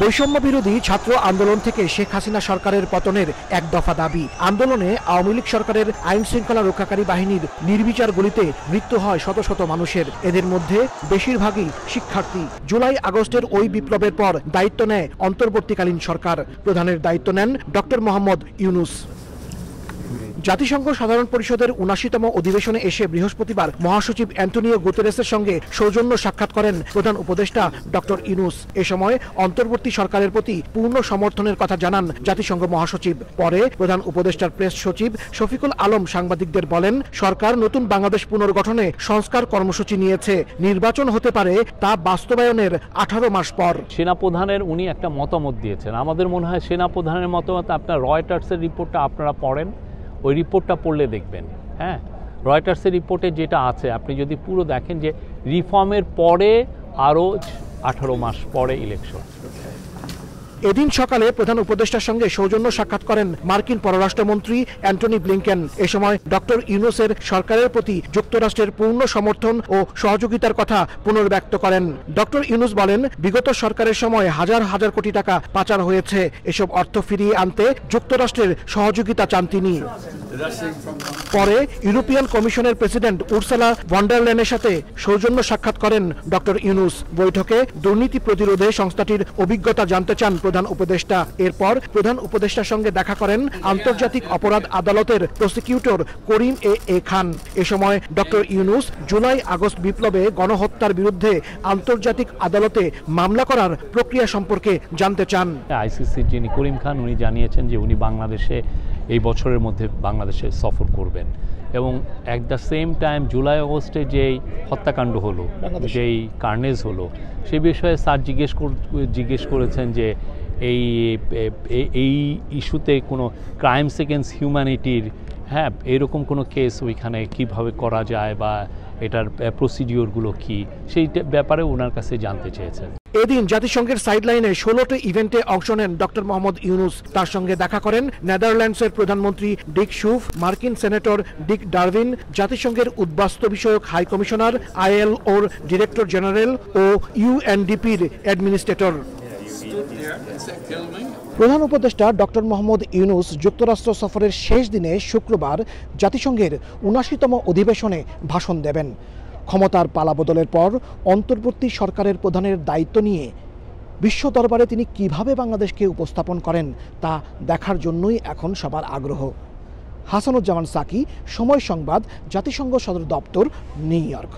বৈষম্য বিরোধী ছাত্র আন্দোলন থেকে শেখ হাসিনা সরকারের পতনের এক দফা দাবি। আন্দোলনে আওয়ামী লীগ সরকারের আইন শৃঙ্খলা রক্ষাকারী বাহিনীর নির্বিচার গুলিতে মৃত্যু হয় শত শত মানুষের, এদের মধ্যে বেশিরভাগই শিক্ষার্থী। জুলাই আগস্টের ওই বিপ্লবের পর দায়িত্ব নেয় অন্তর্বর্তীকালীন সরকার। প্রধানের দায়িত্ব নেন ডক্টর মোহাম্মদ ইউনূস। জাতিসংঘ সাধারণ পরিষদের ৭৯তম অধিবেশনে এসে বৃহস্পতিবার মহাসচিব অ্যান্টনিও গুতেরেসের সঙ্গে সৌজন্য সাক্ষাৎ করেন প্রধান উপদেষ্টা ডক্টর ইউনূস। এ সময় অন্তর্বর্তী সরকারের প্রতি পূর্ণ সমর্থনের কথা জানান জাতিসংঘ মহাসচিব। পরে প্রধান উপদেষ্টার প্রেস সচিব শফিকুল আলম সাংবাদিকদের বলেন, সরকার নতুন বাংলাদেশ পুনর্গঠনে সংস্কার কর্মসূচি নিয়েছে, নির্বাচন হতে পারে তা বাস্তবায়নের ১৮ মাস পর। সেনাপ্রধানের উনি একটা মতামত দিয়েছেন। আমাদের মনে হয় সেনাপ্রধানের মতামত আপনার রয়টার্সের রিপোর্টটা আপনারা পড়েন, ওই রিপোর্টটা পড়লে দেখবেন। হ্যাঁ, রয়টার্সের রিপোর্টে যেটা আছে আপনি যদি পুরো দেখেন যে রিফর্মের পরে আরও ১৮ মাস পরে ইলেকশন। এদিন সকালে প্রধান উপদেষ্টার সঙ্গে সৌজন্য সাক্ষাৎ করেন মার্কিন পররাষ্ট্রমন্ত্রী অ্যান্টনি ব্লিংকেন। এ সময় ডক্টর ইউনূসের সরকারের প্রতি যুক্তরাষ্ট্রের পূর্ণ সমর্থন ও সহযোগিতার কথা পুনর্ব্যক্ত করেন। ডক্টর ইউনূস বলেন, বিগত সরকারের সময় হাজার হাজার কোটি টাকা পাচার হয়েছে, এসব অর্থ ফিরিয়ে আনতে যুক্তরাষ্ট্রের সহযোগিতা চান তিনি। পরে ইউরোপিয়ান কমিশনের প্রেসিডেন্ট উর্সুলা ভন ডার লেয়েনের সাথে সৌজন্য সাক্ষাৎ করেন ডক্টর ইউনূস। বৈঠকে দুর্নীতি প্রতিরোধে সংস্থাটির অভিজ্ঞতা জানতে চান প্রধান উপদেষ্টা। এরপর প্রধান উপদেষ্টার সঙ্গে দেখা করেন আন্তর্জাতিক অপরাধ আদালতের প্রসিকিউটর করিম এ খান। এ সময় ডক্টর ইউনূস জুলাই আগস্ট বিপ্লবে গণহত্যার বিরুদ্ধে আন্তর্জাতিক আদালতে মামলা করার প্রক্রিয়া সম্পর্কে জানতে চান। আইসিসির যিনি করিম খান, উনি জানিয়েছেন যে উনি বাংলাদেশে এই বছরের মধ্যে বাংলাদেশে সফর করবেন এবং at the same time July আগস্টে যেই হত্যাকাণ্ড হলো, যেই কার্নেজ হলো, সে বিষয়ে স্যার জিজ্ঞেস করেছেন যে এই ইস্যুতে কোনো ক্রাইমস এগেন্স্ট হিউম্যানিটির এরকম কোনো কেস ওইখানে কিভাবে করা যায় বা এটার প্রসিডিওরগুলো কি, সেই ব্যাপারে ওনার কাছে জানতে চেয়েছেন। এদিন জাতিসংঘের সাইডলাইনে ১৬টি ইভেন্টে অংশ নেন ডক্টর মোহাম্মদ ইউনূস। তার সঙ্গে দেখা করেন নেদারল্যান্ডসের প্রধানমন্ত্রী ডিক শুফ, মার্কিন সেনেটর ডিক ডারভিন, জাতিসংঘের উদ্বাস্তু বিষয়ক হাই কমিশনার, ILOর ডিরেক্টর জেনারেল ও UNDPর অ্যাডমিনিস্ট্রেটর। প্রধান উপদেষ্টা ডক্টর মোহাম্মদ ইউনূস যুক্তরাষ্ট্র সফরের শেষ দিনে শুক্রবার জাতিসংঘের ৭৯তম অধিবেশনে ভাষণ দেবেন। ক্ষমতার পালাবদলের পর অন্তর্বর্তী সরকারের প্রধানের দায়িত্ব নিয়ে বিশ্ব দরবারে তিনি কিভাবে বাংলাদেশকে উপস্থাপন করেন তা দেখার জন্যই এখন সবার আগ্রহ। হাসানুজ্জামান সাকি, সময় সংবাদ, জাতিসংঘ সদর দপ্তর, নিউ ইয়র্ক।